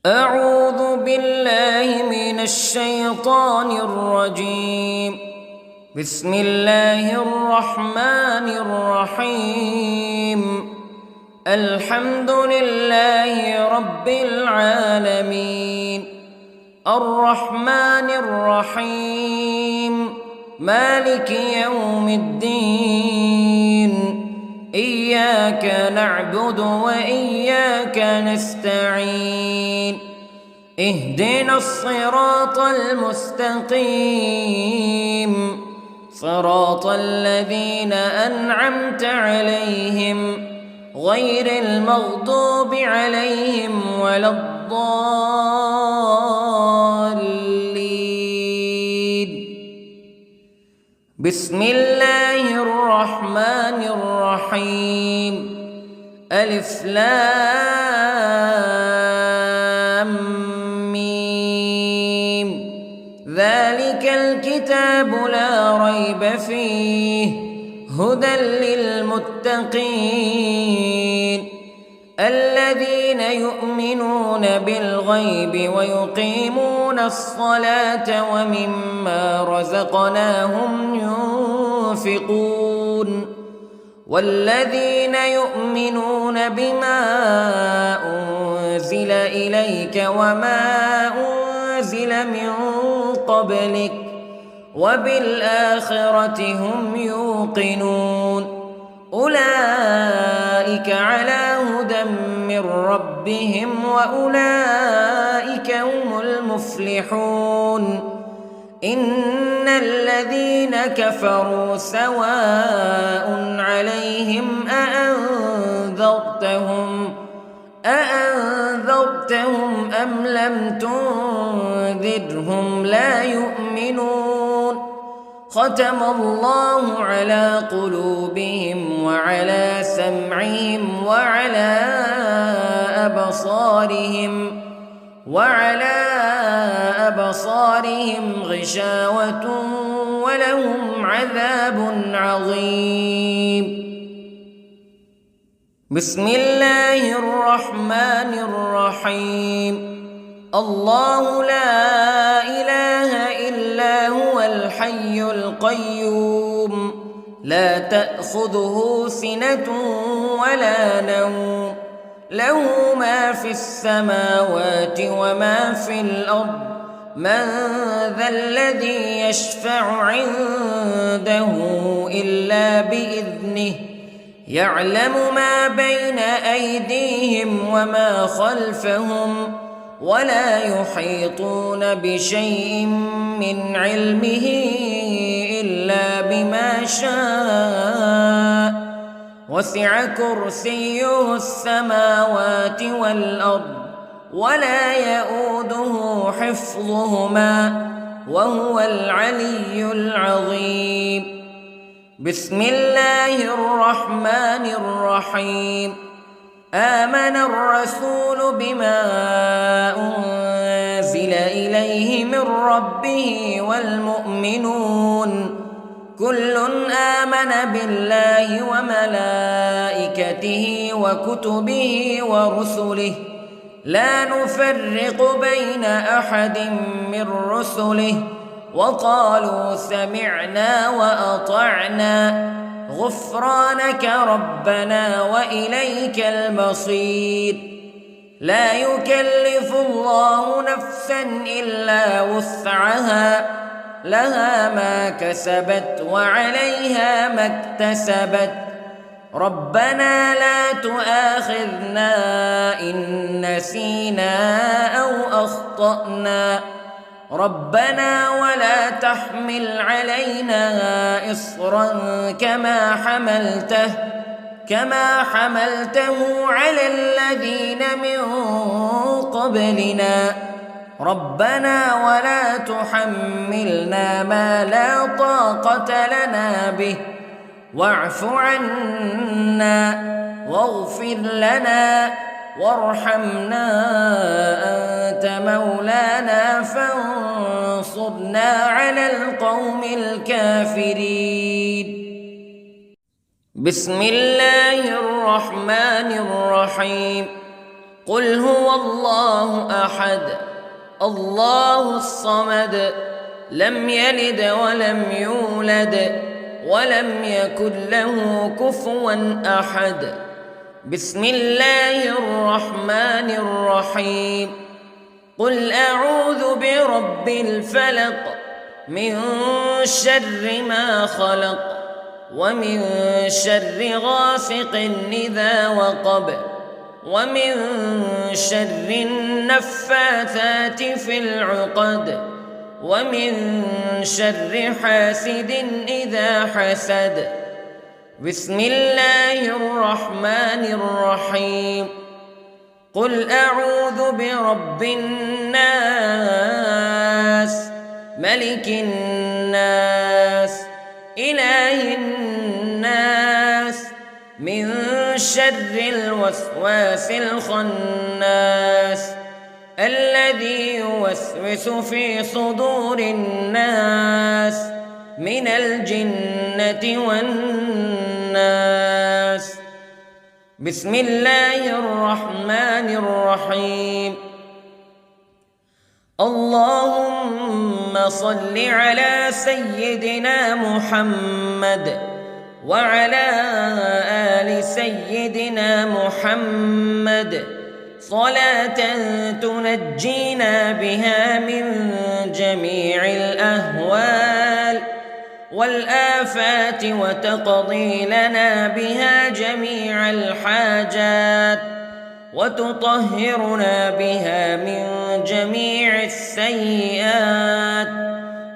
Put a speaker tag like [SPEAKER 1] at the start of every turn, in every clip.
[SPEAKER 1] أعوذ بالله من الشيطان الرجيم. بسم الله الرحمن الرحيم. الحمد لله رب العالمين، الرحمن الرحيم، مالك يوم الدين. إياك نعبد وإياك نستعين. اهدنا الصراط المستقيم، صراط الذين أنعمت عليهم غير المغضوب عليهم ولا الضالين. بسم الله الرحمن الرحيم. ألف لام ميم. ذلك الكتاب لا ريب فيه هدى للمتقين الذين يؤمنون بالغيب ويقيمون الصلاة ومما رزقناهم ينفقون والذين يؤمنون بما أنزل إليك وما أنزل من قبلك وبالآخرة هم يوقنون. أولئك على هدى من ربهم وأولئك هم المفلحون. إن الذين كفروا سواء عليهم أأنذرتهم أم لم تنذرهم لا يؤمنون. ختم الله على قلوبهم وعلى سمعهم وعلى أبصارهم غشاوة ولهم عذاب عظيم. بسم الله الرحمن الرحيم. الله لا إله إلا هو الحي القيوم لا تأخذه سنة ولا نوم له ما في السماوات وما في الأرض. من ذا الذي يشفع عنده إلا بإذنه يعلم ما بين أيديهم وما خلفهم ولا يحيطون بشيء من علمه إلا بما شاء. وسع كرسيه السماوات والأرض ولا يؤوده حفظهما وهو العلي العظيم. بسم الله الرحمن الرحيم. آمن الرسول بما أنزل إليه من ربه والمؤمنون كل آمن بالله وملائكته وكتبه ورسله لا نفرق بين أحد من رسله وقالوا سمعنا وأطعنا غفرانك ربنا وإليك المصير. لا يكلف الله نفسا إلا وسعها لها ما كسبت وعليها ما اكتسبت. ربنا لا تؤاخذنا إن نسينا أو أخطأنا ربنا ولا تحمل علينا إصرا كما حملته على الذين من قبلنا ربنا ولا تحملنا ما لا طاقة لنا به واعف عنا واغفر لنا وارحمنا أنت مولانا فانصرنا على القوم الكافرين. بسم الله الرحمن الرحيم. قل هو الله أحد الله الصمد لم يلد ولم يولد ولم يكن له كفوا أحد. بسم الله الرحمن الرحيم. قل أعوذ برب الفلق من شر ما خلق ومن شر غاسق إذا وقب ومن شر النفاثات في العقد ومن شر حاسد إذا حسد. بسم الله الرحمن الرحيم. قل أعوذ برب الناس ملك الناس إله الناس من شر الوسواس الخناس الذي يوسوس في صدور الناس من الجنة والناس. بسم الله الرحمن الرحيم. اللهم صل على سيدنا محمد وعلى آل سيدنا محمد صلاة تنجينا بها من جميع الأهوال والآفات وتقضي لنا بها جميع الحاجات وتطهرنا بها من جميع السيئات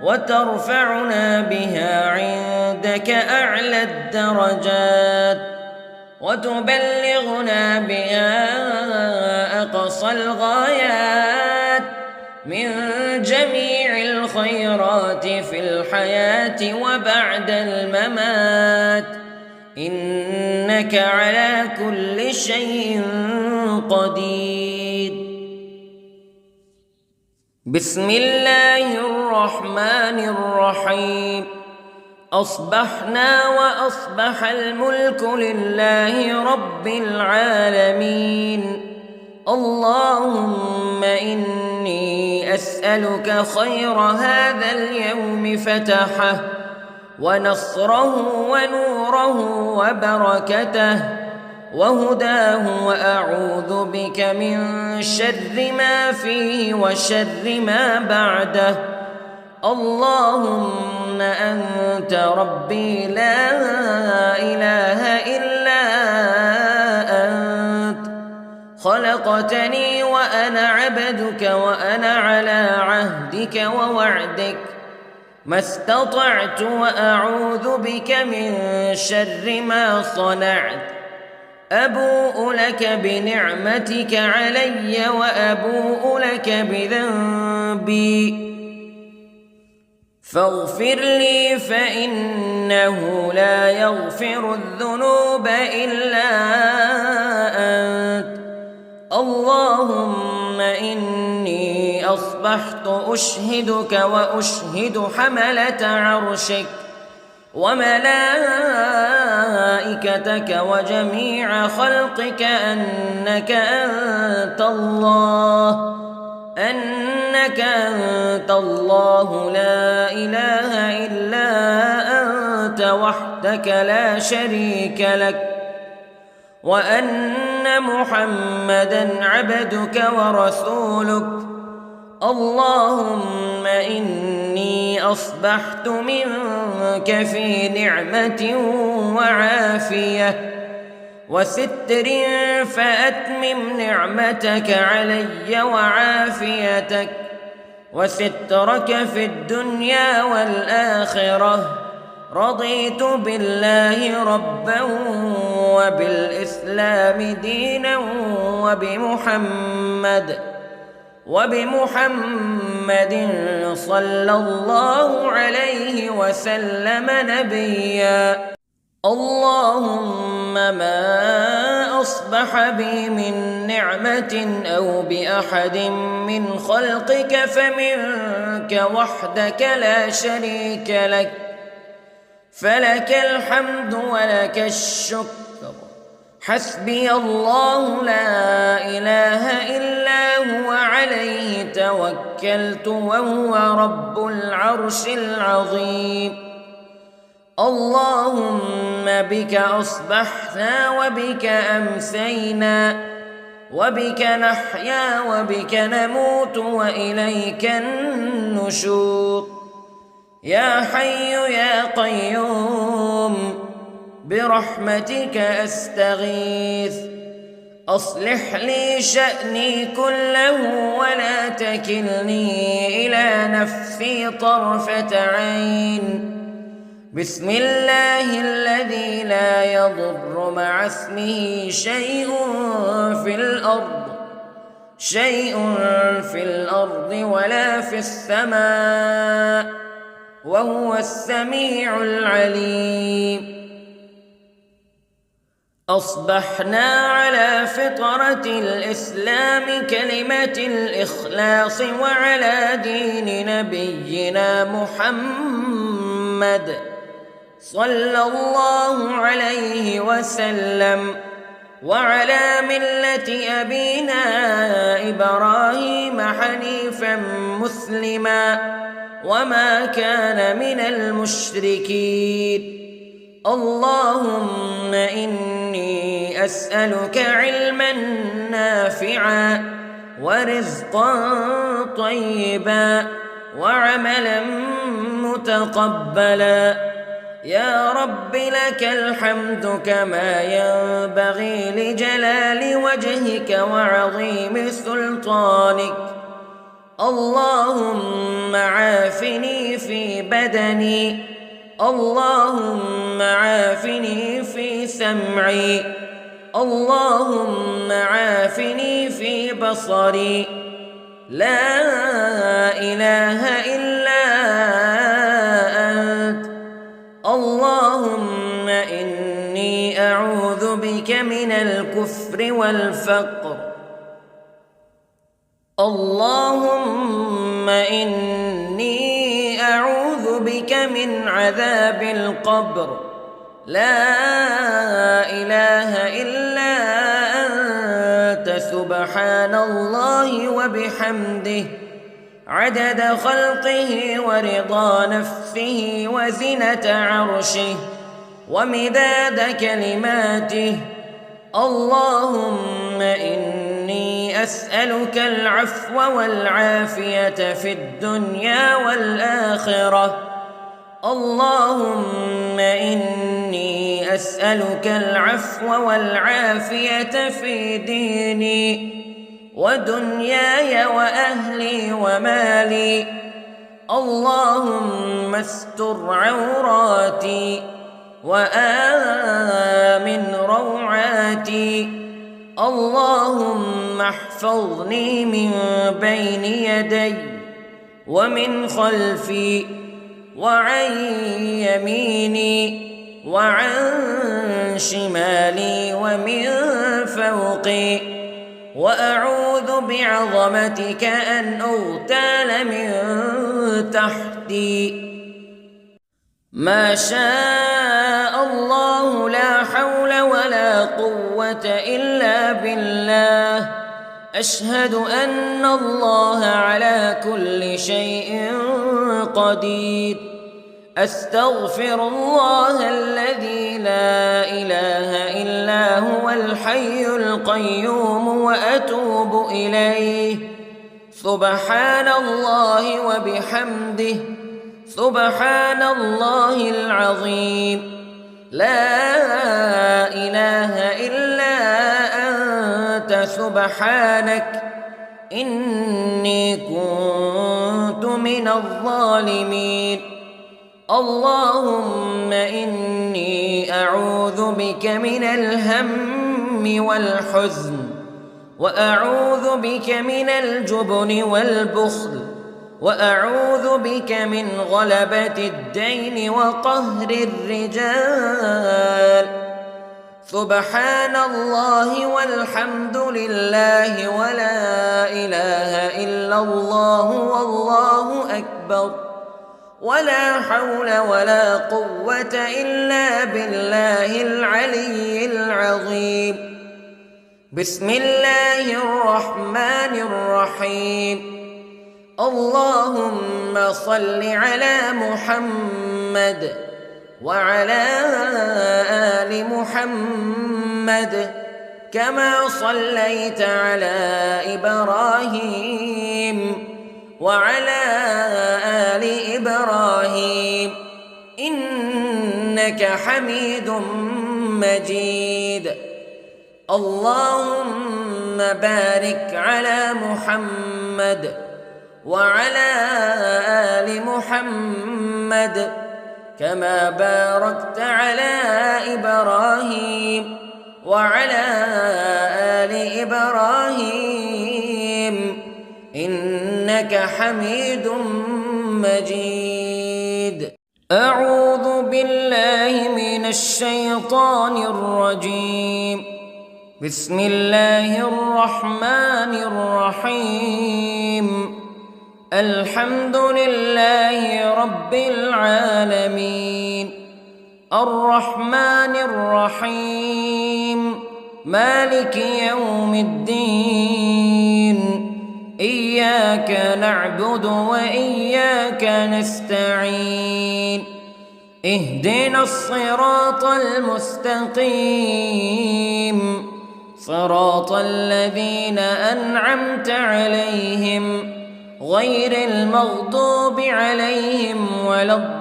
[SPEAKER 1] وترفعنا بها عندك أعلى الدرجات وتبلغنا بها أقصى الغايات من جميع الخيرات في الحياة وبعد الممات إنك على كل شيء قدير. بسم الله الرحمن الرحيم. أصبحنا وأصبح الملك لله رب العالمين. اللهم إني أسألك خير هذا اليوم فتحه ونصره ونوره وبركته وهداه وأعوذ بك من شر ما فيه وشر ما بعده. اللهم أنت ربي لا إله إلا أنت خلقتني وأنا عبدك وأنا على عهدك ووعدك ما استطعت وأعوذ بك من شر ما صنعت. أبوء لك بنعمتك علي وأبوء لك بذنبي فاغفر لي فإنه لا يغفر الذنوب إلا أنت. اللهم إني أصبحت أشهدك وأشهد حملة عرشك وملائكتك وجميع خلقك أنك أنت الله لا إله إلا أنت وحدك لا شريك لك وأن محمدًا عبدك ورسولك. اللهم إني أصبحت منك في نعمة وعافية وستر فأتمم نعمتك علي وعافيتك وسترك في الدنيا والآخرة. رضيت بالله ربا وبالإسلام دينا وبمحمد صلى الله عليه وسلم نبيا. اللهم ما أصبح بي من نعمة أو بأحد من خلقك فمنك وحدك لا شريك لك فلك الحمد ولك الشكر حسبي الله لا إله إلا هو عليه توكلت وهو رب العرش العظيم. اللهم بك أصبحنا وبك أمسينا وبك نحيا وبك نموت وإليك النشور. يا حي يا قيوم برحمتك أستغيث، أصلح لي شأني كله ولا تكلني إلى نفسي طرفة عين. بسم الله الذي لا يضر مع اسمه شيء في الأرض ولا في السماء وهو السميع العليم. أصبحنا على فطرة الإسلام كلمة الإخلاص وعلى دين نبينا محمد صلى الله عليه وسلم وعلى ملة أبينا إبراهيم حنيفا مسلما وما كان من المشركين. اللهم إني أسألك علما نافعا ورزقا طيبا وعملا متقبلا. يا رب لك الحمد كما ينبغي لجلال وجهك وعظيم سلطانك. اللهم عافني في بدني، اللهم عافني في سمعي، اللهم عافني في بصري. لا إله إلا أنت. اللهم إني أعوذ بك من الكفر والفقر. اللهم إني أعوذ بك من عذاب القبر. لا إله إلا أنت سبحان الله وبحمده عدد خلقه ورضا نفسه وزنة عرشه ومداد كلماته. اللهم إني أسألك العفو والعافية في الدنيا والآخرة. اللهم إني أسألك العفو والعافية في ديني ودنياي وأهلي ومالي. اللهم استر عوراتي وآمن روعاتي. اللهم احفظني من بين يدي ومن خلفي وعن يميني وعن شمالي ومن فوقي، وأعوذ بعظمتك أن أغتال من تحتي. ما شاء الله لا حول ولا قوة إلا بالله. أشهد أن الله على كل شيء قدير. أستغفر الله الذي لا إله إلا هو الحي القيوم وأتوب إليه. سبحان الله وبحمده سبحان الله العظيم. لا إله إلا أنت سبحانك إني كنت من الظالمين. اللهم إني أعوذ بك من الهم والحزن، وأعوذ بك من الجبن والبخل، وأعوذ بك من غلبة الدين وقهر الرجال. سبحان الله والحمد لله ولا إله إلا الله والله أكبر. ولا حول ولا قوة إلا بالله العلي العظيم. بسم الله الرحمن الرحيم. اللهم صل على محمد وعلى آل محمد كما صليت على إبراهيم وعلى آل إبراهيم إنك حميد مجيد. اللهم بارك على محمد وعلى آل محمد كما باركت على إبراهيم وعلى آل إبراهيم إنك حميد مجيد. أعوذ بالله من الشيطان الرجيم. بسم الله الرحمن الرحيم. الحمد لله رب العالمين الرحمن الرحيم مالك يوم الدين إياك نعبد وإياك نستعين اهدنا الصراط المستقيم صراط الذين أنعمت عليهم غير المغضوب عليهم ولا الضالين.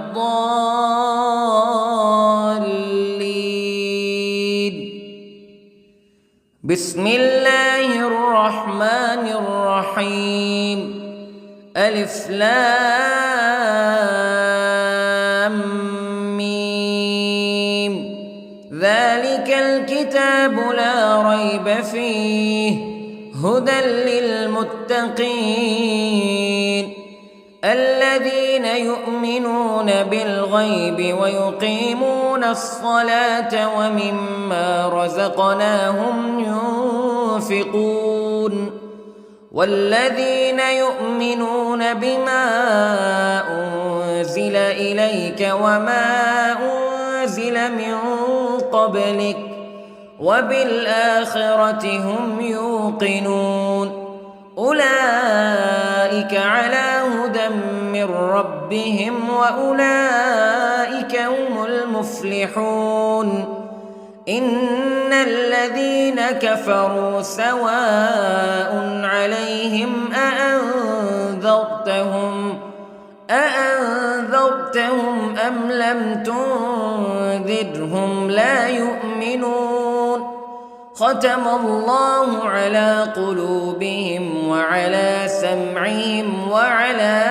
[SPEAKER 1] بسم الله الرحمن الرحيم. ألف لام ميم. ذلك الكتاب لا ريب فيه هدى للمتقين الذين يؤمنون بالغيب ويقيمون الصلاة ومما رزقناهم ينفقون والذين يؤمنون بما أنزل إليك وما أنزل من قبلك وبالآخرة هم يوقنون أولئك على هدى من ربهم وأولئك هم المفلحون. إن الذين كفروا سواء عليهم أأنذرتهم أم لم تنذرهم لا يؤمنون. ختم الله على قلوبهم وعلى سمعهم وعلى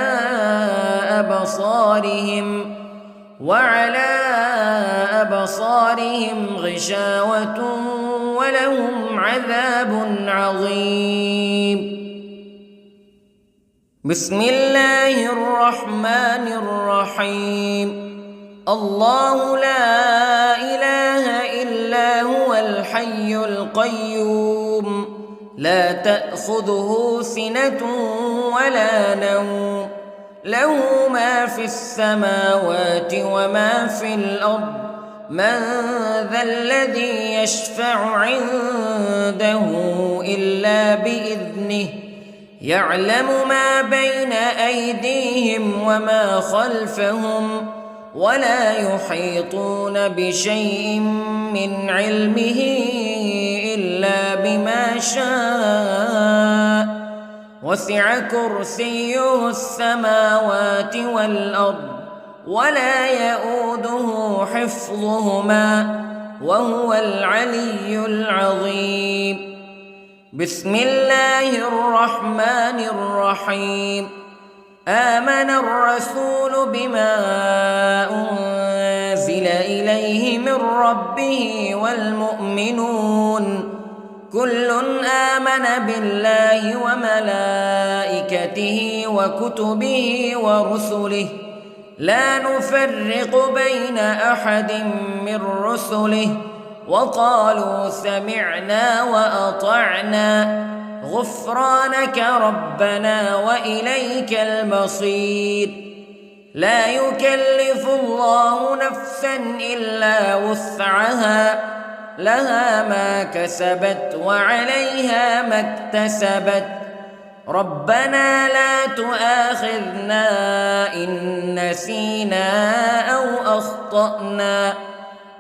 [SPEAKER 1] أبصارهم غشاوة ولهم عذاب عظيم. بسم الله الرحمن الرحيم. الله لا إله إلا هو الحي القيوم لا تأخذه سنة ولا نوم له ما في السماوات وما في الأرض من ذا الذي يشفع عنده إلا بإذنه يعلم ما بين أيديهم وما خلفهم ولا يحيطون بشيء من علمه إلا بما شاء وسع كرسيه السماوات والأرض ولا يؤوده حفظهما وهو العلي العظيم. بسم الله الرحمن الرحيم. آمن الرسول بما أنزل إليه من ربه والمؤمنون كل آمن بالله وملائكته وكتبه ورسله لا نفرق بين أحد من رسله وقالوا سمعنا وأطعنا غفرانك ربنا وإليك المصير. لا يكلف الله نفسا إلا وسعها لها ما كسبت وعليها ما اكتسبت ربنا لا تؤاخذنا إن نسينا أو أخطأنا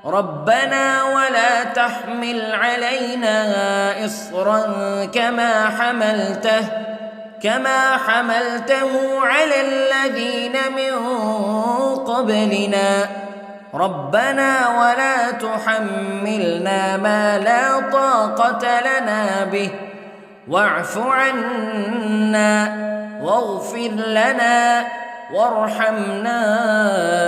[SPEAKER 1] ربنا ولا تحمل علينا إصرا كما حملته على الذين من قبلنا ربنا ولا تحملنا ما لا طاقة لنا به واعف عنا واغفر لنا وارحمنا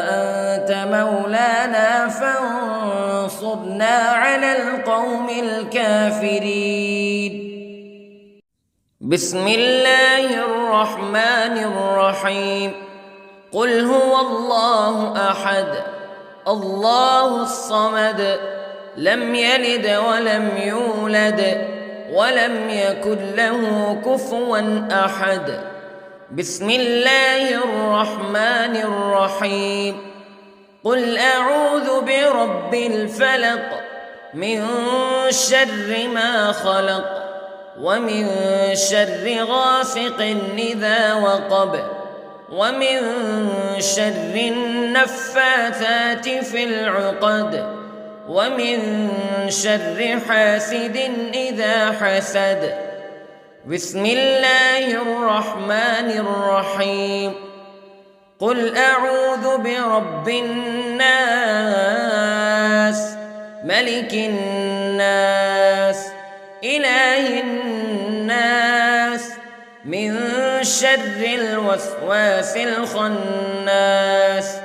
[SPEAKER 1] أنت مولانا فانصرنا على القوم الكافرين. بسم الله الرحمن الرحيم. قل هو الله أحد الله الصمد لم يلد ولم يولد ولم يكن له كفوا أحد. بسم الله الرحمن الرحيم. قل أعوذ برب الفلق من شر ما خلق ومن شر غاسق إذا وقب ومن شر النفاثات في العقد ومن شر حاسد إذا حسد. بسم الله الرحمن الرحيم. قل أعوذ برب الناس ملك الناس إله الناس من شر الوسواس الخناس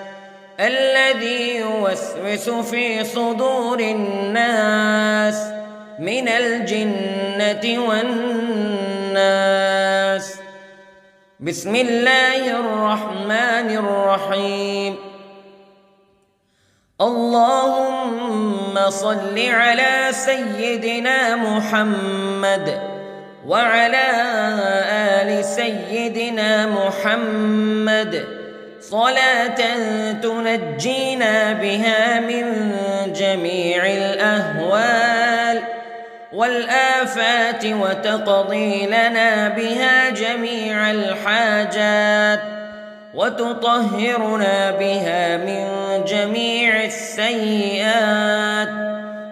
[SPEAKER 1] الذي يوسوس في صدور الناس من الجنة والناس. بسم الله الرحمن الرحيم. اللهم صل على سيدنا محمد وعلى آل سيدنا محمد صلاة تنجينا بها من جميع الأهوال والآفات وتقضي لنا بها جميع الحاجات وتطهرنا بها من جميع السيئات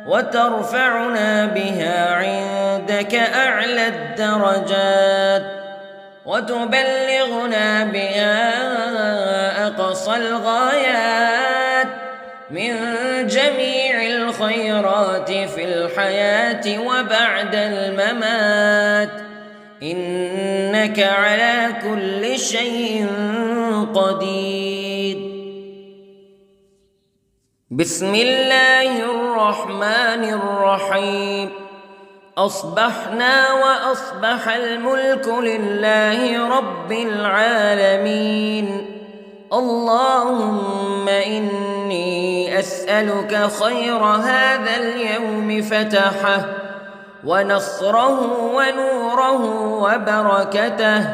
[SPEAKER 1] وترفعنا بها عندك أعلى الدرجات وتبلغنا بها أقصى الغايات من جميع الخيرات في الحياة وبعد الممات إنك على كل شيء قدير. بسم الله الرحمن الرحيم. أصبحنا وأصبح الملك لله رب العالمين. اللهم إني أسألك خير هذا اليوم فتحه ونصره ونوره وبركته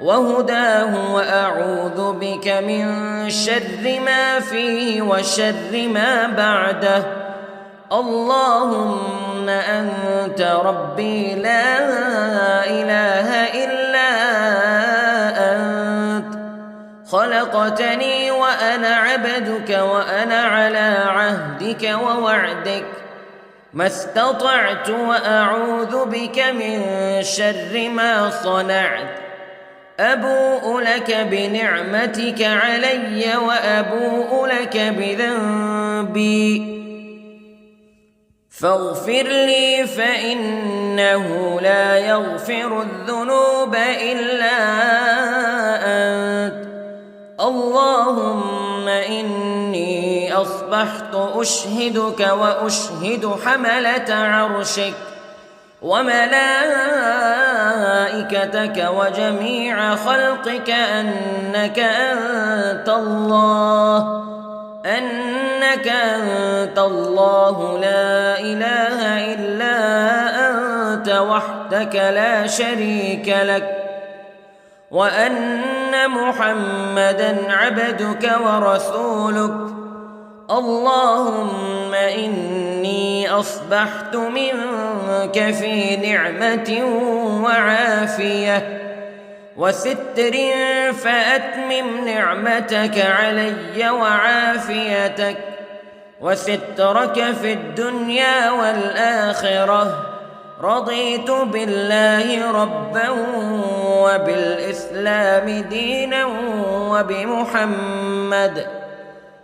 [SPEAKER 1] وهداه وأعوذ بك من شر ما فيه وشر ما بعده. اللهم أنت ربي لا إله إلا أنت خلقتني وأنا عبدك وأنا على عهدك ووعدك ما استطعت وأعوذ بك من شر ما صنعت. أبوء لك بنعمتك علي وأبوء لك بذنبي فاغفر لي فإنه لا يغفر الذنوب إلا أنت. اللهم إني أصبحت أشهدك وأشهد حملة عرشك وملائكتك وجميع خلقك أنك أنت الله لا إله إلا أنت وحدك لا شريك لك وأن أن محمدًا عبدك ورسولك. اللهم إني أصبحت منك في نعمة وعافية وستر، فأتمم نعمتك علي وعافيتك وسترك في الدنيا والآخرة. رضيت بالله ربًا وبالإسلام دينًا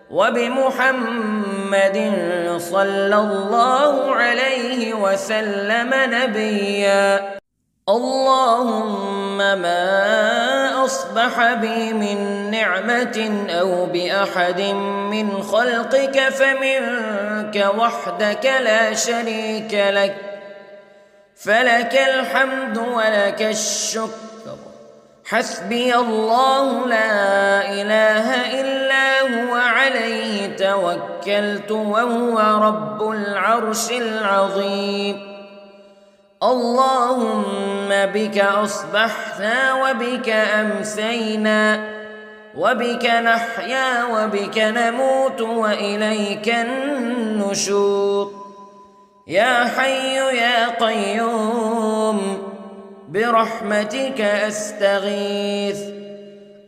[SPEAKER 1] وبمحمد صلى الله عليه وسلم نبيًا. اللهم ما أصبح بي من نعمة أو بأحد من خلقك فمنك وحدك لا شريك لك، فلك الحمد ولك الشكر. حسبي الله لا إله إلا هو، عليه توكلت وهو رب العرش العظيم. اللهم بك أصبحنا وبك أمسينا وبك نحيا وبك نموت وإليك النشور. يا حي يا قيوم برحمتك أستغيث،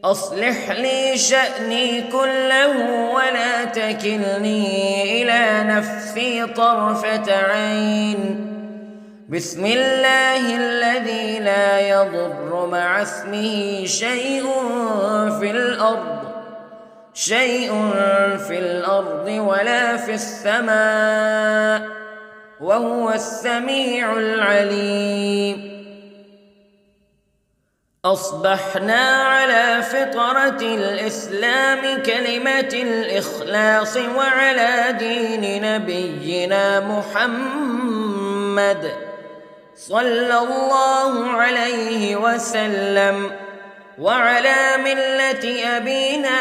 [SPEAKER 1] أصلح لي شأني كله ولا تكلني إلى نفسي طرفة عين. بسم الله الذي لا يضر مع اسمه شيء في الأرض ولا في السماء، وهو السميع العليم. أصبحنا على فطرة الإسلام كلمة الإخلاص وعلى دين نبينا محمد صلى الله عليه وسلم، وعلى ملة أبينا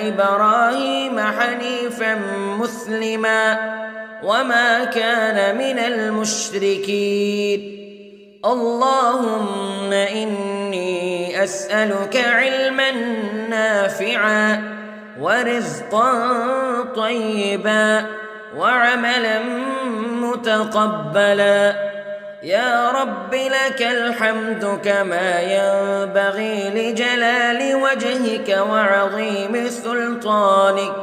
[SPEAKER 1] إبراهيم حنيفا مسلما وما كان من المشركين. اللهم إني أسألك علما نافعا ورزقا طيبا وعملا متقبلا. يا رب لك الحمد كما ينبغي لجلال وجهك وعظيم سلطانك.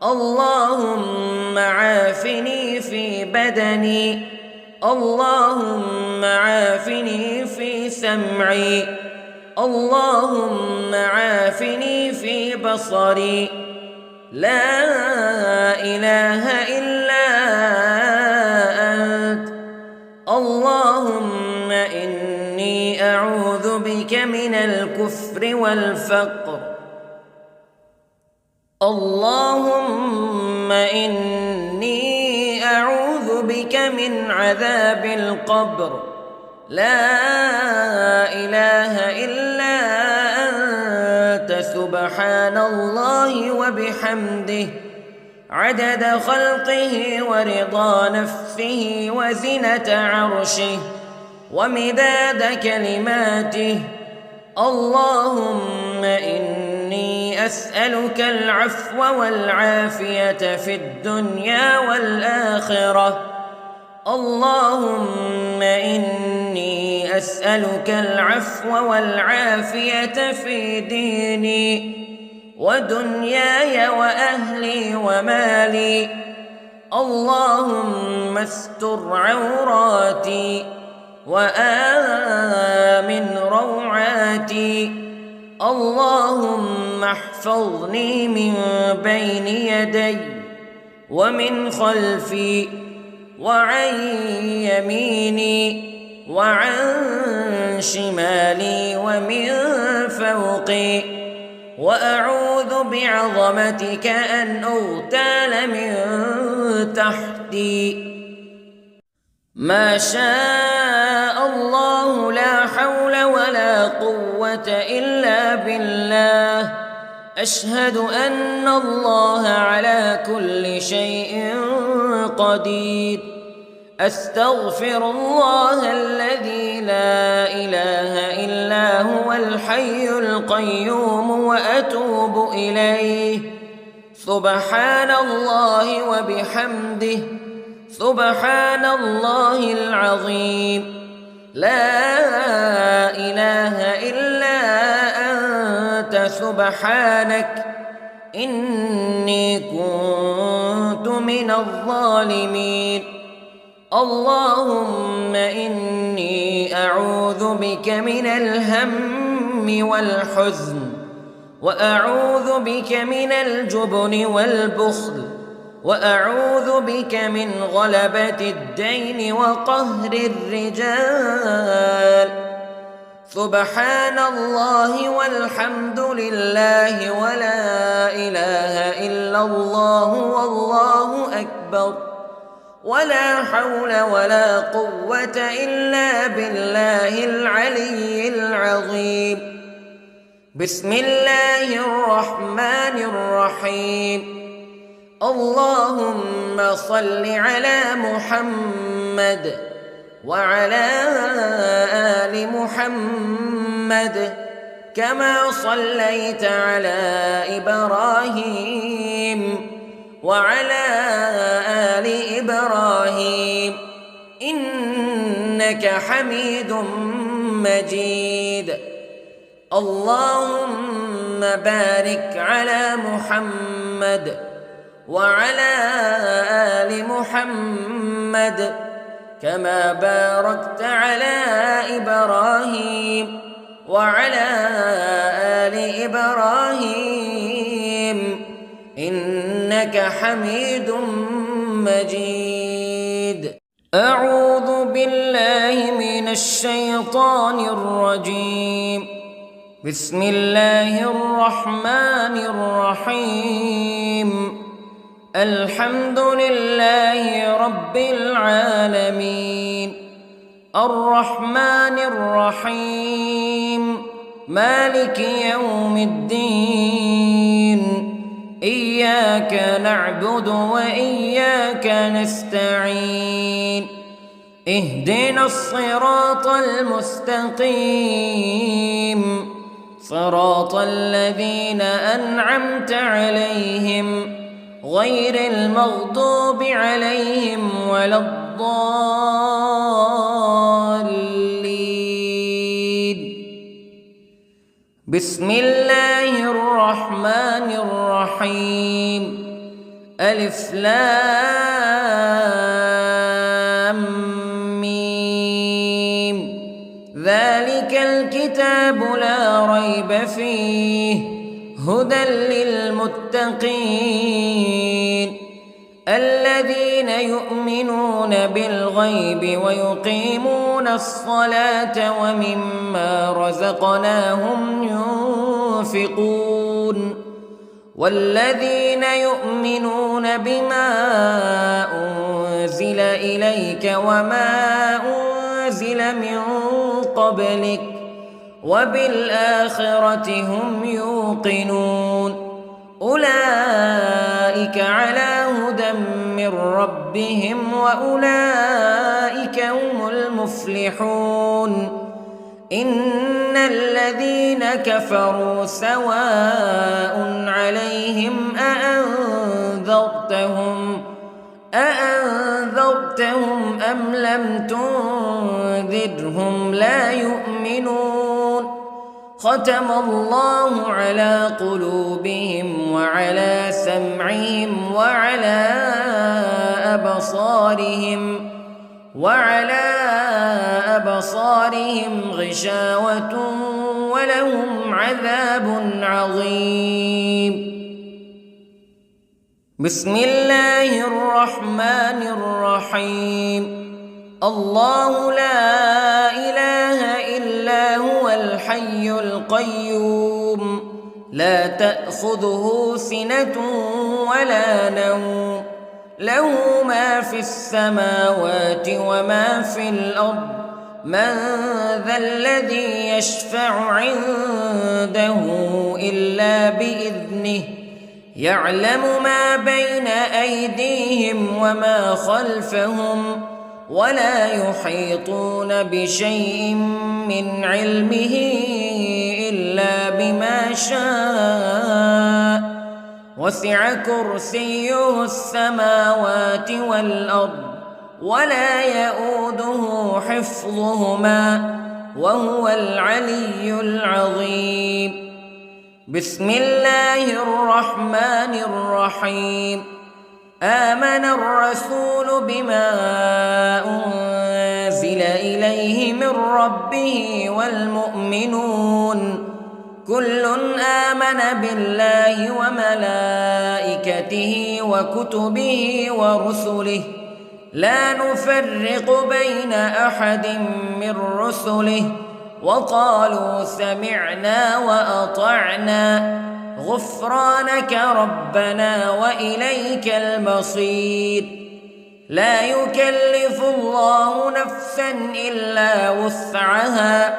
[SPEAKER 1] اللهم عافني في بدني، اللهم عافني في سمعي، اللهم عافني في بصري. لا إله إلا أنت. اللهم إني أعوذ بك من الكفر والفقر. اللهم إني أعوذ بك من عذاب القبر. لا إله إلا أنت، سبحان الله وبحمده، عدد خلقه ورضا نفسه وزنة عرشه ومداد كلماته. اللهم إني أسألك العفو والعافية في الدنيا والآخرة. اللهم إني أسألك العفو والعافية في ديني ودنياي وأهلي ومالي. اللهم استر عوراتي وآمن روعاتي. اللهم احفظني من بين يدي ومن خلفي وعن يميني وعن شمالي ومن فوقي، وأعوذ بعظمتك أن أغتال من تحتي. ما شاء الله لا حول ولا قوة إلا بالله. أشهد أن الله على كل شيء قدير. أستغفر الله الذي لا إله إلا هو الحي القيوم وأتوب إليه. سبحان الله وبحمده، سبحان الله العظيم. لا إله إلا أنت سبحانك إني كنت من الظالمين. اللهم إني أعوذ بك من الهم والحزن، وأعوذ بك من الجبن والبخل، وأعوذ بك من غلبة الدين وقهر الرجال. سبحان الله والحمد لله ولا إله إلا الله والله أكبر، ولا حول ولا قوة إلا بالله العلي العظيم. بسم الله الرحمن الرحيم. اللهم صل على محمد وعلى آل محمد كما صليت على إبراهيم وعلى آل إبراهيم إنك حميد مجيد. اللهم بارك على محمد وعلى آل محمد كما باركت على إبراهيم وعلى آل إبراهيم إنك حميد مجيد. أعوذ بالله من الشيطان الرجيم. بسم الله الرحمن الرحيم. الحمد لله رب العالمين، الرحمن الرحيم، مالك يوم الدين. إياك نعبد وإياك نستعين. اهدنا الصراط المستقيم، صراط الذين أنعمت عليهم غير المغضوب عليهم ولا الضالين. بسم الله الرحمن الرحيم. ألف لام ميم. ذلك الكتاب لا ريب فيه هدى للمتقين الذين يؤمنون بالغيب ويقيمون الصلاة ومما رزقناهم ينفقون والذين يؤمنون بما أنزل إليك وما أنزل من قبلك وبالآخرة هم يوقنون أولئك على هدى من ربهم وأولئك هم المفلحون. إن الذين كفروا سواء عليهم أأنذرتهم أم لم تنذرهم لا يؤمنون. ختم الله على قلوبهم وعلى سمعهم وعلى أبصارهم غشاوة ولهم عذاب عظيم. بسم الله الرحمن الرحيم. الله لا إله إلا هو الحي القيوم لا تأخذه سنة ولا نوم له ما في السماوات وما في الأرض من ذا الذي يشفع عنده إلا بإذنه يعلم ما بين أيديهم وما خلفهم ولا يحيطون بشيء من علمه إلا بما شاء وسع كرسيه السماوات والأرض ولا يؤوده حفظهما وهو العلي العظيم. بسم الله الرحمن الرحيم. آمن الرسول بما أنزل إليه من ربه والمؤمنون كل آمن بالله وملائكته وكتبه ورسله لا نفرق بين أحد من رسله وقالوا سمعنا وأطعنا غفرانك ربنا وإليك المصير. لا يكلف الله نفسا إلا وسعها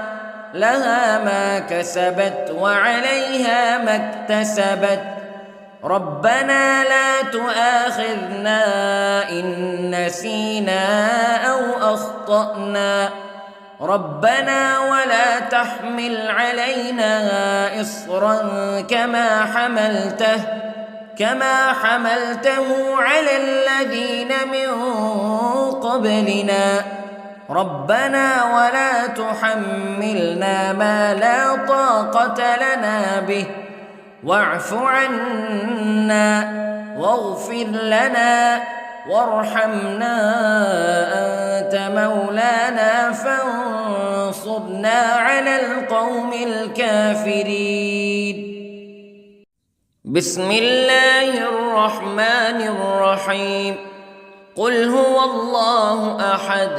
[SPEAKER 1] لها ما كسبت وعليها ما اكتسبت ربنا لا تؤاخذنا إن نسينا أو أخطأنا ربنا ولا تحمل علينا إصرا كما حملته على الذين من قبلنا ربنا ولا تحملنا ما لا طاقة لنا به واعف عنا واغفر لنا وارحمنا أنت مولانا فانصرنا على القوم الكافرين. بسم الله الرحمن الرحيم. قل هو الله أحد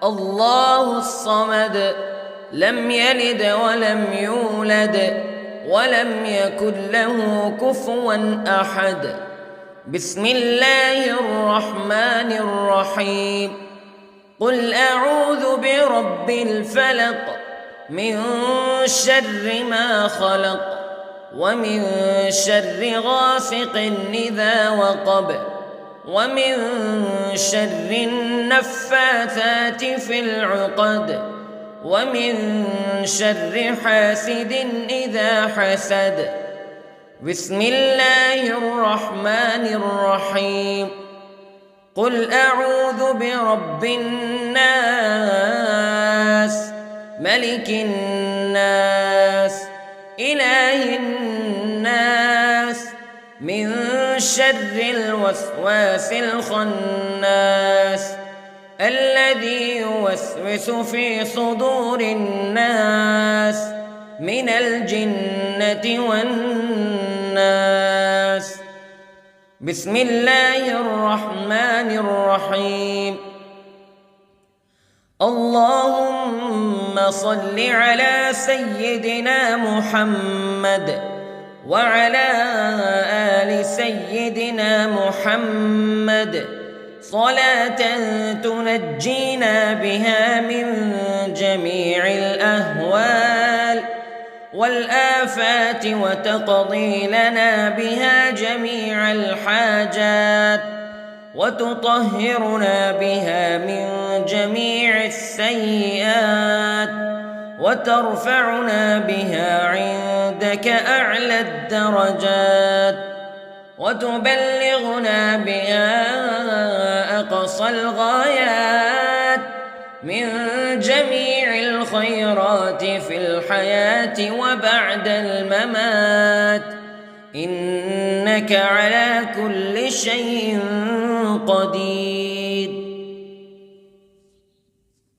[SPEAKER 1] الله الصمد لم يلد ولم يولد ولم يكن له كفوا أحد. بسم الله الرحمن الرحيم. قل أعوذ برب الفلق من شر ما خلق ومن شر غاسق إذا وقب ومن شر النفاثات في العقد ومن شر حاسد إذا حسد. بسم الله الرحمن الرحيم. قل أعوذ برب الناس ملك الناس إله الناس من شر الوسواس الخناس الذي يوسوس في صدور الناس من الجنة والناس. بسم الله الرحمن الرحيم. اللهم صل على سيدنا محمد وعلى آل سيدنا محمد صلاة تنجينا بها من جميع الأهوال والآفات وتقضي لنا بها جميع الحاجات وتطهرنا بها من جميع السيئات وترفعنا بها عندك أعلى الدرجات وتبلغنا بها أقصى الغايات من جميع الخيرات في الحياة وبعد الممات إنك على كل شيء قدير.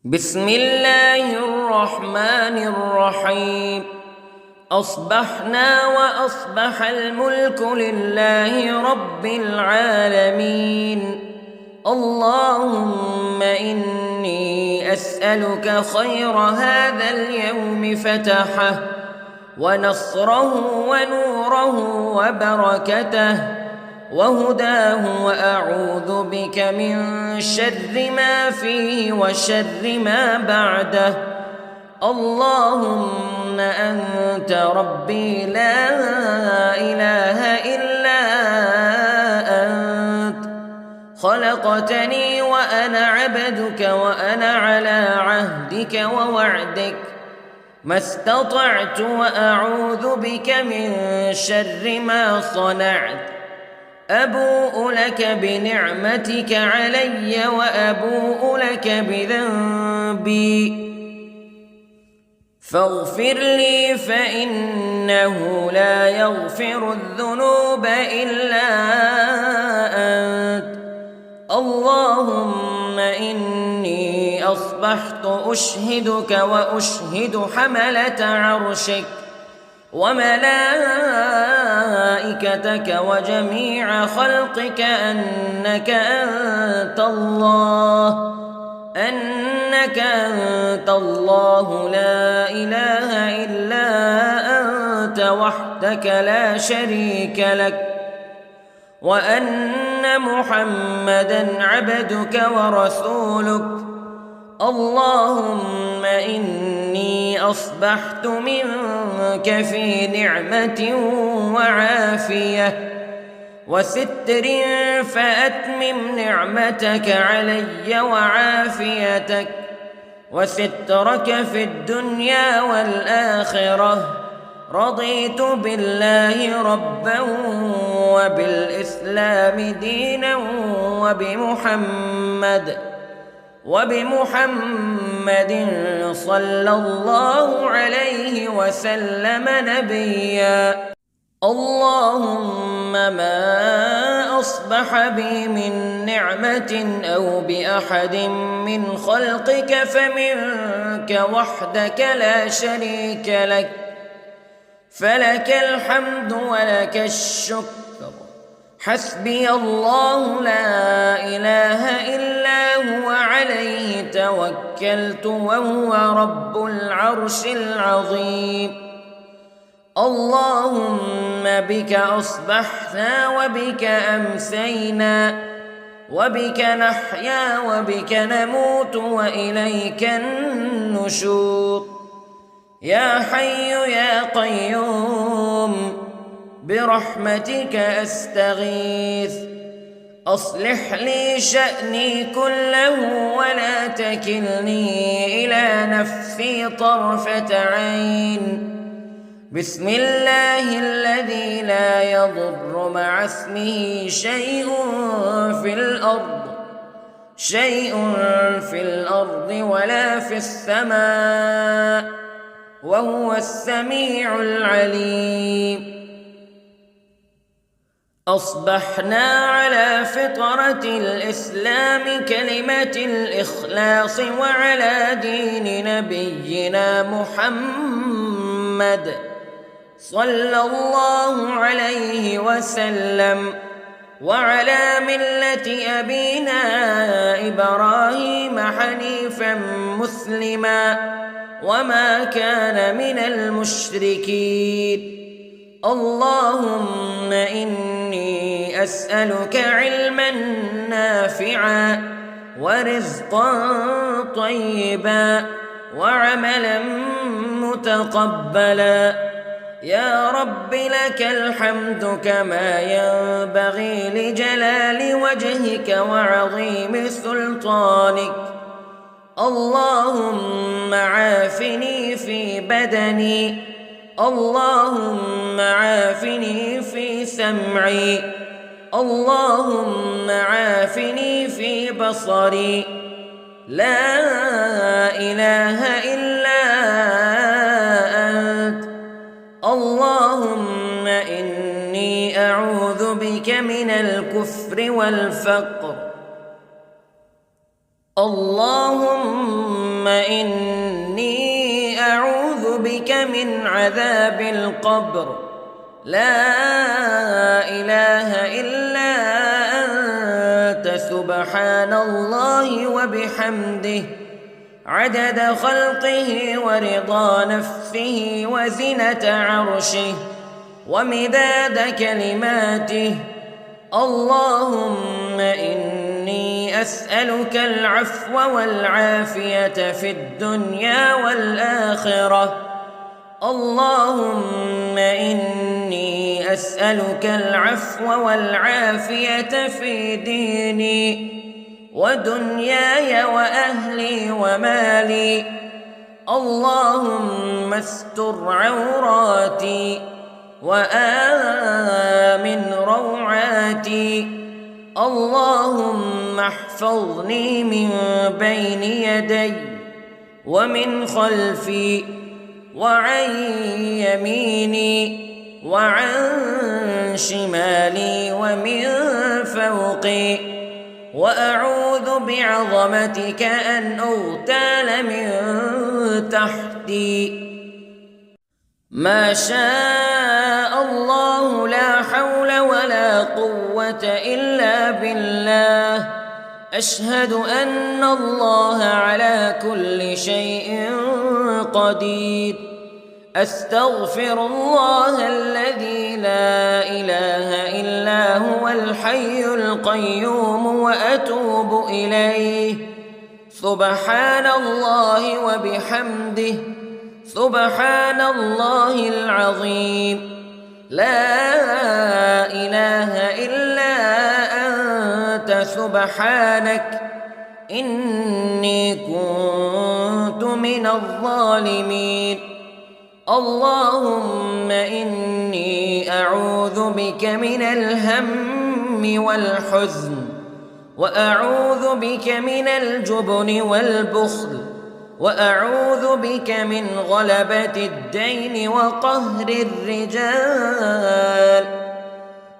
[SPEAKER 1] بسم الله الرحمن الرحيم. أصبحنا وأصبح الملك لله رب العالمين. اللهم إني أسألك خير هذا اليوم فتحه ونصره ونوره وبركته وهداه وأعوذ بك من شر ما فيه وشر ما بعده. اللهم أنت ربي لا إله إلا أنت خلقتني وأنا عبدك وأنا على عهدك ووعدك ما استطعت وأعوذ بك من شر ما صنعت أبوء لك بنعمتك علي وأبوء لك بذنبي فاغفر لي فإنه لا يغفر الذنوب إلا أنت اللهم إني أصبحت أشهدك وأشهد حملة عرشك وملائكتك وجميع خلقك أنك أنت الله لا إله إلا أنت وحدك لا شريك لك وأن محمدًا عبدك ورسولك اللهم إني أصبحت منك في نعمة وعافية وستر فأتمم نعمتك علي وعافيتك وسترك في الدنيا والآخرة رضيت بالله ربا وبالإسلام دينا وبمحمد صلى الله عليه وسلم نبيا اللهم ما أصبح بي من نعمة أو بأحد من خلقك فمنك وحدك لا شريك لك فلك الحمد ولك الشكر حسبي الله لا إله إلا هو عليه توكلت وهو رب العرش العظيم اللهم بك أصبحنا وبك أمسينا وبك نحيا وبك نموت وإليك النشور يا حي يا قيوم برحمتك أستغيث أصلح لي شأني كله ولا تكلني إلى نفسي طرفة عين بسم الله الذي لا يضر مع اسمه شيء في الأرض ولا في السماء وهو السميع العليم أصبحنا على فطرة الإسلام كلمة الإخلاص وعلى دين نبينا محمد صلى الله عليه وسلم وعلى ملة أبينا إبراهيم حنيفا مسلما وما كان من المشركين اللهم إني أسألك علما نافعا ورزقا طيبا وعملا متقبلا يا رب لك الحمد كما ينبغي لجلال وجهك وعظيم سلطانك اللهم عافني في بدني اللهم عافني في سمعي اللهم عافني في بصري لا إله إلا أنت اللهم إني أعوذ بك من الكفر والفقر اللهم إني أعوذ بك من عذاب القبر لا إله إلا أنت سبحان الله وبحمده عدد خلقه ورضا نفسه وزنة عرشه ومداد كلماته اللهم إني أسألك العفو والعافية في الدنيا والآخرة اللهم إني أسألك العفو والعافية في ديني ودنياي وأهلي ومالي. اللهم استر عوراتي وآمن روعاتي. اللهم احفظني من بين يدي ومن خلفي وعن يميني وعن شمالي ومن فوقي، وأعوذ بعظمتك أن أغتال من تحتي. ما شاء الله لا حول ولا قوة إلا بالله. أشهد أن الله على كل شيء قدير. أستغفر الله الذي لا إله إلا هو الحي القيوم وأتوب إليه. سبحان الله وبحمده، سبحان الله العظيم. لا إله إلا أنت سبحانك إني كنت من الظالمين. اللهم إني أعوذ بك من الهم والحزن، وأعوذ بك من الجبن والبخل، وأعوذ بك من غلبة الدين وقهر الرجال.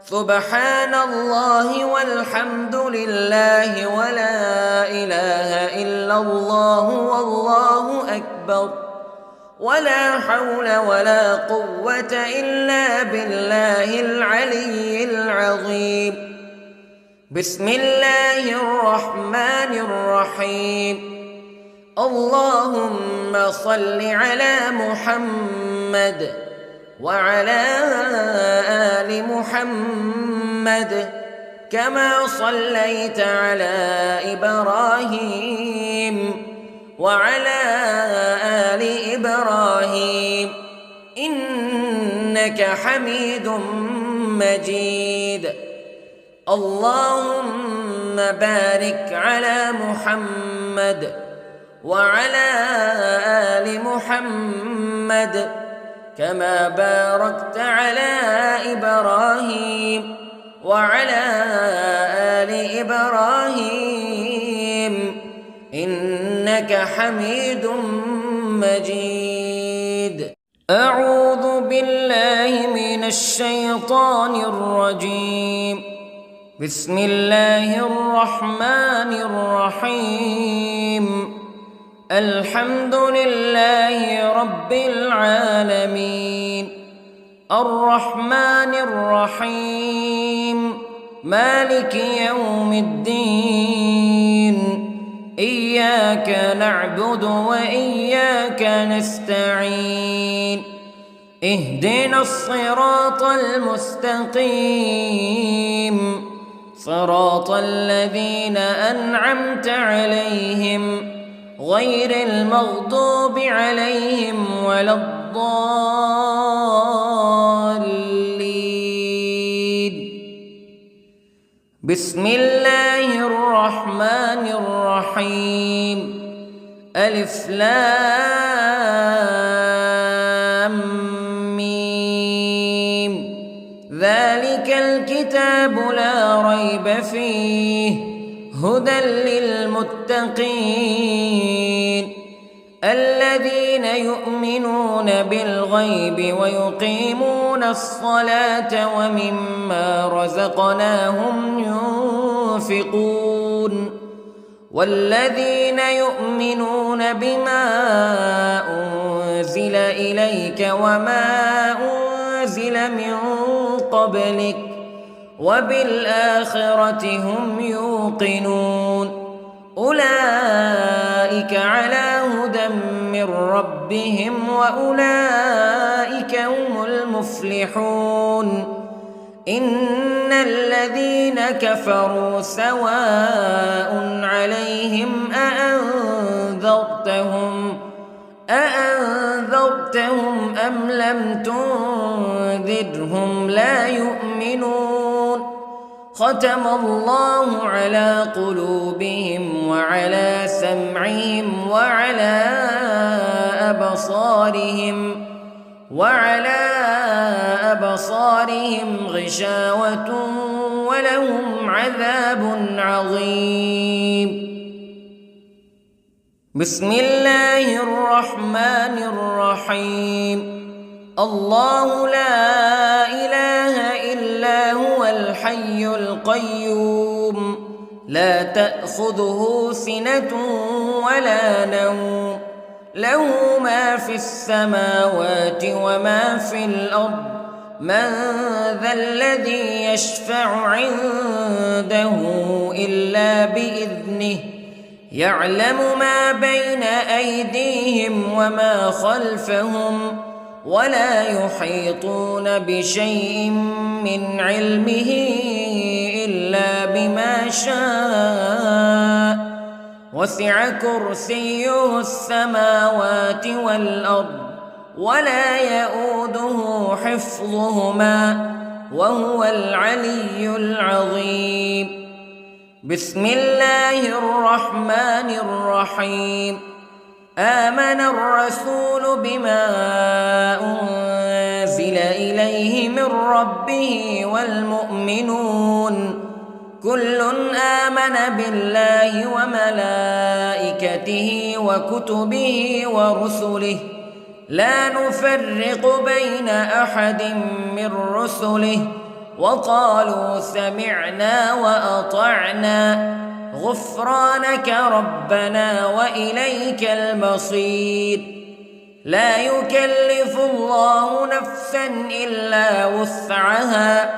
[SPEAKER 1] سبحان الله والحمد لله ولا إله إلا الله والله أكبر، ولا حول ولا قوة إلا بالله العلي العظيم. بسم الله الرحمن الرحيم. اللهم صل على محمد وعلى آل محمد كما صليت على إبراهيم وعلى آل إبراهيم إنك حميد مجيد. اللهم بارك على محمد وعلى آل محمد كما باركت على إبراهيم وعلى آل إبراهيم إنك حميد مجيد. أعوذ بالله من الشيطان الرجيم. بسم الله الرحمن الرحيم. الحمد لله رب العالمين، الرحمن الرحيم، مالك يوم الدين. إياك نعبد وإياك نستعين. اهدنا الصراط المستقيم، صراط الذين أنعمت عليهم غير المغضوب عليهم ولا الضالين. بسم الله الرحمن الرحيم. ألف لام ميم. ذلك الكتاب لا ريب فيه هدى للمتقين الذين يؤمنون بالغيب ويقيمون الصلاة ومما رزقناهم ينفقون والذين يؤمنون بما أنزل إليك وما أنزل من قبلك وبالآخرة هم يوقنون أولئك على هدى من ربهم وأولئك هم المفلحون إن الذين كفروا سواء عليهم أأنذرتهم أم لم تنذرهم تنذرهم لا يؤمنون ختم الله على قلوبهم وعلى سمعهم وعلى أبصارهم غشاوة ولهم عذاب عظيم. بسم الله الرحمن الرحيم. الله لا إله إلا هو الحي القيوم لا تأخذه سنة ولا نوم له ما في السماوات وما في الأرض من ذا الذي يشفع عنده إلا بإذنه يعلم ما بين أيديهم وما خلفهم ولا يحيطون بشيء من علمه إلا بما شاء وسع كرسيه السماوات والأرض ولا يؤوده حفظهما وهو العلي العظيم. بسم الله الرحمن الرحيم. آمن الرسول بما أنزل إليه من ربه والمؤمنون كل آمن بالله وملائكته وكتبه ورسله لا نفرق بين أحد من رسله وقالوا سمعنا وأطعنا غفرانك ربنا وإليك المصير. لا يكلف الله نفسا إلا وسعها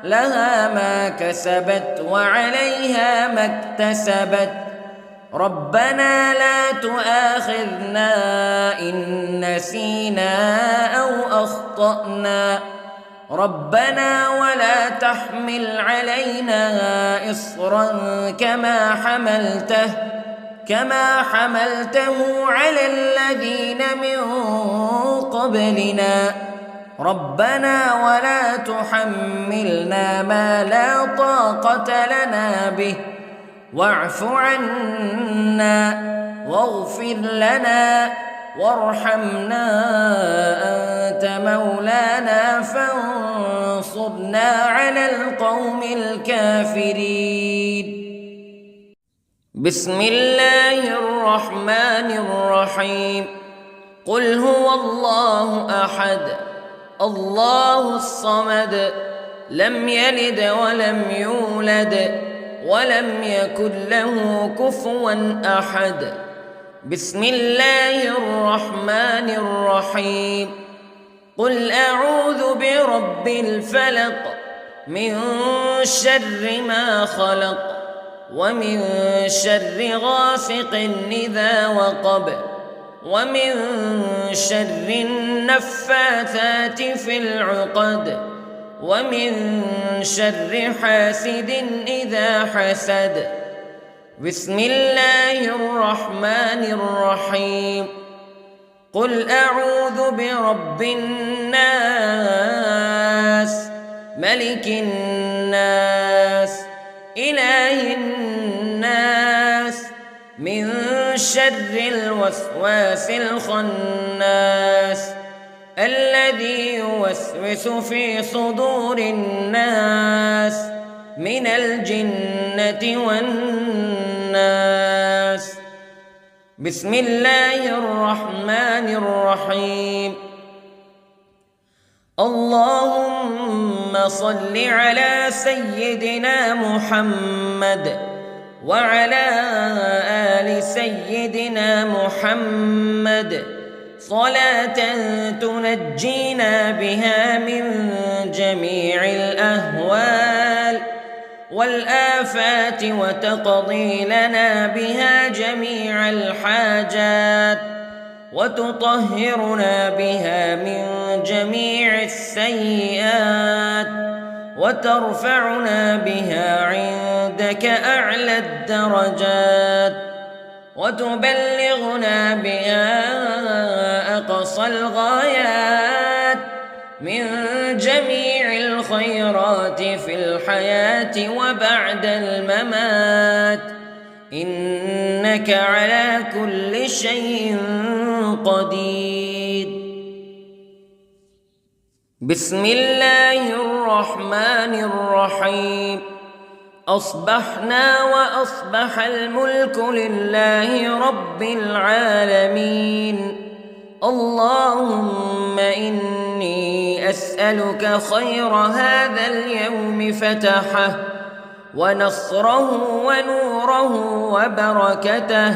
[SPEAKER 1] لها ما كسبت وعليها ما اكتسبت ربنا لا تؤاخذنا إن نسينا أو أخطأنا ربنا ولا تحمل علينا إصرا كما حملته على الذين من قبلنا ربنا ولا تحملنا ما لا طاقة لنا به واعف عنا واغفر لنا وارحمنا أنت مولانا فانصرنا على القوم الكافرين. بسم الله الرحمن الرحيم. قل هو الله أحد الله الصمد لم يلد ولم يولد ولم يكن له كفوا أحد. بسم الله الرحمن الرحيم. قل أعوذ برب الفلق من شر ما خلق ومن شر غاسق إذا وقب ومن شر النفاثات في العقد ومن شر حاسد إذا حسد. بسم الله الرحمن الرحيم. قل أعوذ برب الناس ملك الناس إله الناس من شر الوسواس الخناس الذي يوسوس في صدور الناس من الجنة والناس. بسم الله الرحمن الرحيم. اللهم صل على سيدنا محمد وعلى آل سيدنا محمد صلاة تنجينا بها من جميع الأهوال والآفات وتقضي لنا بها جميع الحاجات وتطهرنا بها من جميع السيئات وترفعنا بها عندك أعلى الدرجات وتبلغنا بها أقصى الغايات من جميع الخيرات في الحياة وبعد الممات، إنك على كل شيء قدير. بسم الله الرحمن الرحيم. أصبحنا وأصبح الملك لله رب العالمين. اللهم إني أسألك خير هذا اليوم فتحه ونصره ونوره وبركته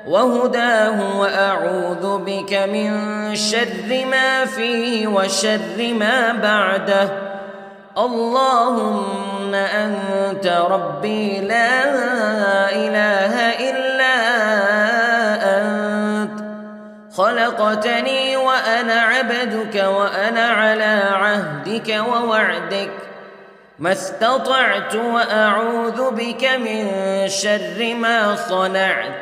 [SPEAKER 1] وهداه، وأعوذ بك من شر ما فيه وشر ما بعده. اللهم أنت ربي لا إله إلا أنت، خلقتني وأنا عبدك وأنا على عهدك ووعدك ما استطعت، وأعوذ بك من شر ما صنعت.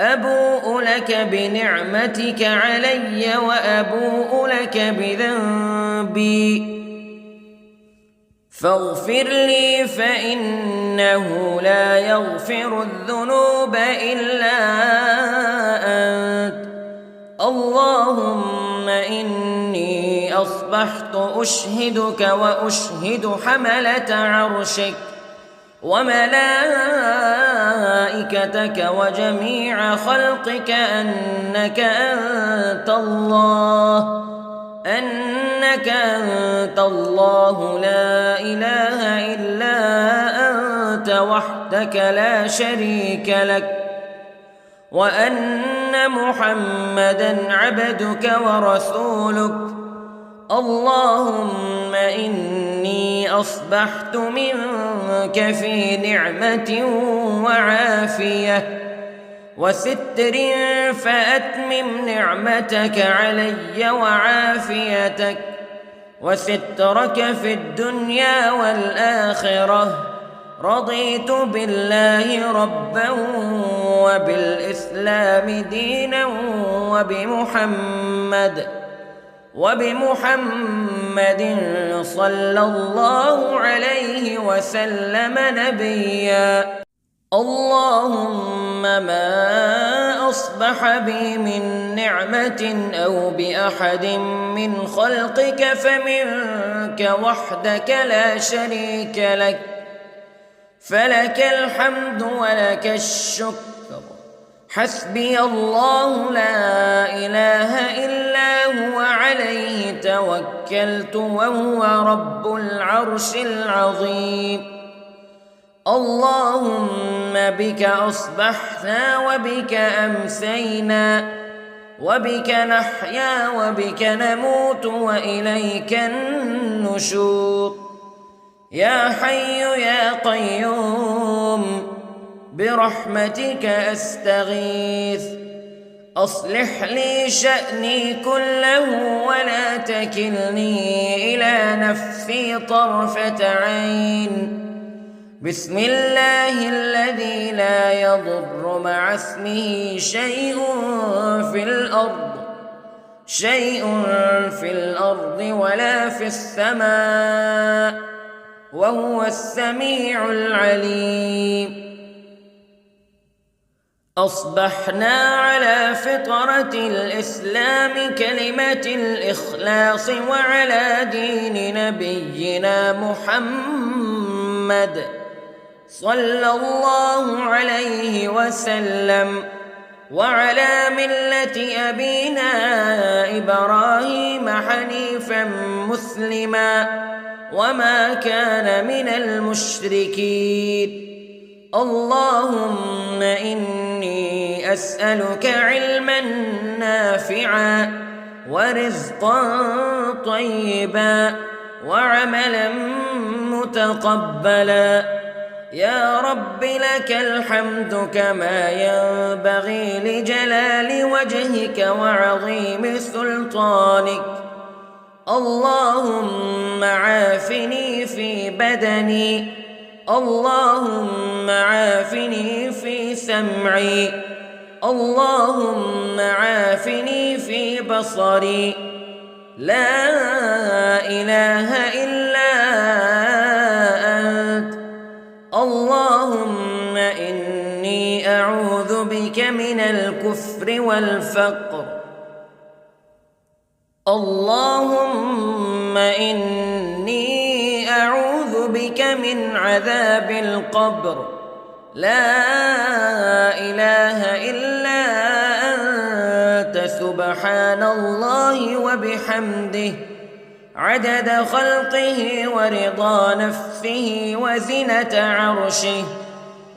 [SPEAKER 1] أبوء لك بنعمتك علي وأبوء لك بذنبي فاغفر لي، فإنه لا يغفر الذنوب إلا أنت. اللهم إني أصبحت أشهدك وأشهد حملة عرشك وملائكتك وجميع خلقك أنك أنت الله لا إله إلا أنت وحدك لا شريك لك، وأن محمدًا عبدك ورسولك. اللهم إني أصبحت منك في نعمة وعافية وستر، فأتمم نعمتك علي وعافيتك وسترك في الدنيا والآخرة. رضيت بالله ربا وبالإسلام دينا وبمحمد صلى الله عليه وسلم نبيا. اللهم ما أصبح بي من نعمة أو بأحد من خلقك فمنك وحدك لا شريك لك، فلك الحمد ولك الشكر. حسبي الله لا إله إلا هو عليه توكلت وهو رب العرش العظيم. اللهم بك أصبحنا وبك أمسينا وبك نحيا وبك نموت وإليك النشور. يا حي يا قيوم برحمتك أستغيث، أصلح لي شأني كله ولا تكلني إلى نفسي طرفة عين. بسم الله الذي لا يضر مع اسمه شيء في الأرض ولا في السماء، وهو السميع العليم. أصبحنا على فطرة الإسلام كلمة الإخلاص وعلى دين نبينا محمد صلى الله عليه وسلم، وعلى ملة أبينا إبراهيم حنيفا مسلما وما كان من المشركين. اللهم إني أسألك علما نافعا ورزقا طيبا وعملا متقبلا. يا رب لك الحمد كما ينبغي لجلال وجهك وعظيم سلطانك. اللهم عافني في بدني، اللهم عافني في سمعي، اللهم عافني في بصري. لا إله والكفر والفقر. اللهم إني أعوذ بك من عذاب القبر، لا إله إلا أنت سبحان الله وبحمده عدد خلقه ورضا نفسه وزنة عرشه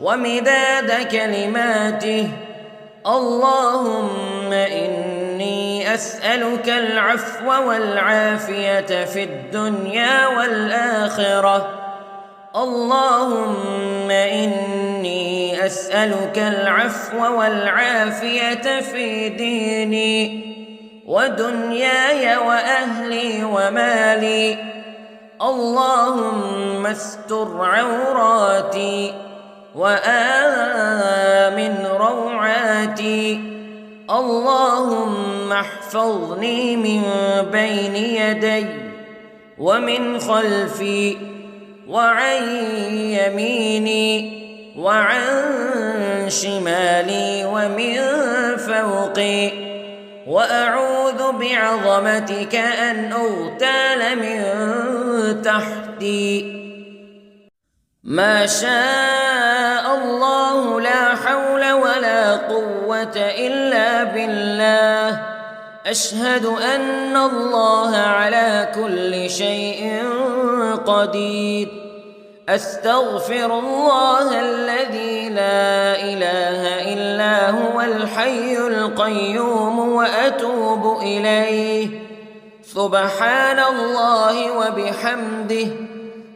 [SPEAKER 1] ومداد كلماته. اللهم إني أسألك العفو والعافية في الدنيا والآخرة. اللهم إني أسألك العفو والعافية في ديني ودنياي وأهلي ومالي. اللهم استر عوراتي وآمن روعاتي. اللهم احفظني من بين يدي ومن خلفي وعن يميني وعن شمالي ومن فوقي، وأعوذ بعظمتك أن أغتال من تحتي. ما شاء الله لا حول ولا قوة إلا بالله. أشهد أن الله على كل شيء قدير. أستغفر الله الذي لا إله إلا هو الحي القيوم وأتوب إليه. سبحان الله وبحمده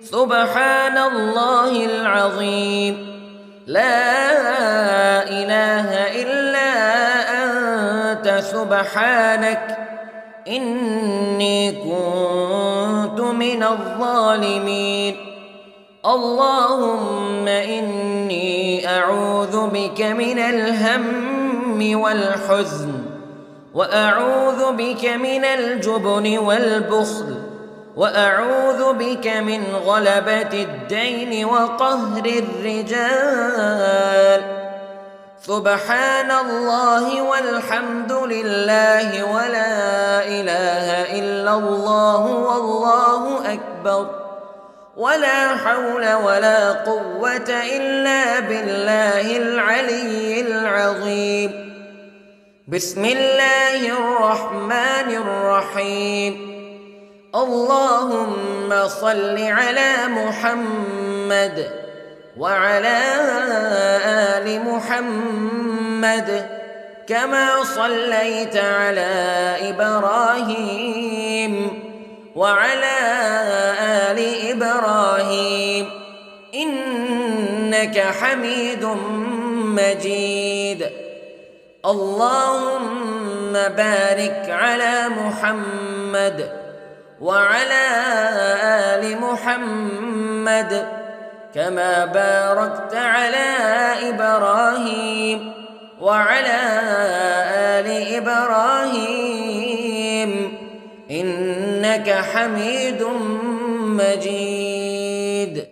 [SPEAKER 1] سبحان الله العظيم. لا إله إلا أنت سبحانك إني كنت من الظالمين. اللهم إني أعوذ بك من الهم والحزن، وأعوذ بك من الجبن والبخل، وأعوذ بك من غلبة الدين وقهر الرجال. سبحان الله والحمد لله ولا إله إلا الله والله أكبر، ولا حول ولا قوة إلا بالله العلي العظيم. بسم الله الرحمن الرحيم. اللهم صل على محمد وعلى آل محمد كما صليت على إبراهيم وعلى آل إبراهيم إنك حميد مجيد. اللهم بارك على محمد وعلى آل محمد كما باركت على إبراهيم وعلى آل إبراهيم إنك حميد مجيد.